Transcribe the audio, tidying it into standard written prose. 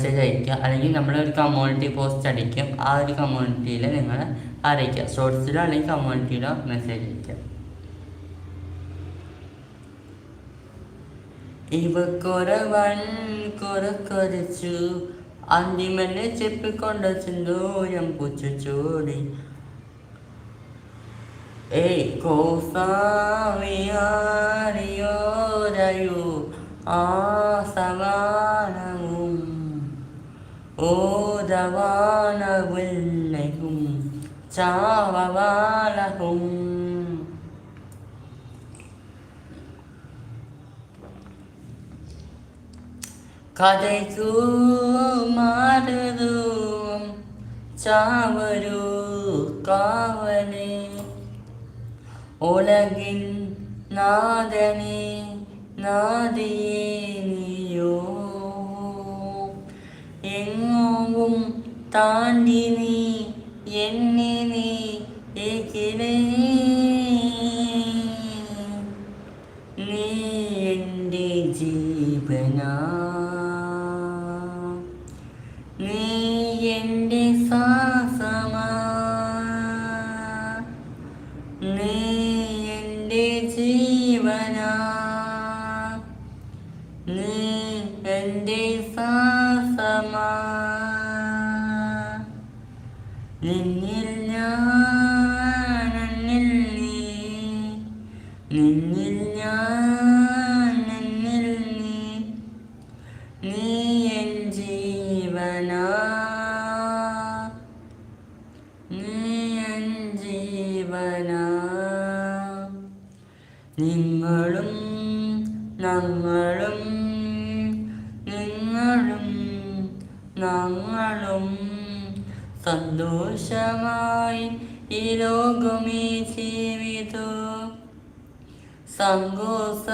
Message അയയ്ക്കുക, അല്ലെങ്കിൽ നമ്മളൊരു കമ്മ്യൂണിറ്റി പോസ്റ്റ് അടിക്കും. ആ ഒരു കമ്മ്യൂണിറ്റിയിൽ നിങ്ങൾ അറിയിക്കുക. ഷോർട്സിലോ അല്ലെങ്കിൽ കമ്മ്യൂണിറ്റിയിലോ മെസ്സേജ് അയയ്ക്കുക. ഇവക്കൊരവൻ കൊരക്കൊരച്ചു അന്തിമനെ ചെപ്പിക്കൊണ്ട സിന്ദൂരം പുച്ചുചൂടി കോസാവിയാരിയോരയു ആസവാനവും ഓദവാനവില്ലയും ചാവവാലഹും കഥയ്ക്കു മാറുതും ചാവരു കാവനെ ഉലകിൻ നാദനെ നാദിയേ നീയോ എങ്ങോവും താണ്ടി നീ എന്നെ നീ ഏകിലേ നീ എൻ്റെ ജീവനാ നീ എൻ്റെ ശ്വാസമാ നീ എൻ്റെ ജീവനാ നീ എൻ്റെ ശ്വാസമാ നിന്നിൽ ഞാൻ എന്നിൽ നീ നിന്നിൽ ഞാൻ എന്നിൽ നീ നീ എൻ ജീവനാ നീ എൻ ജീവനാ നിങ്ങളും ഞങ്ങളും നിങ്ങളും ഞങ്ങളും സന്തോഷമായി ഈ ലോകമേ ജീവിതം സങ്കോസ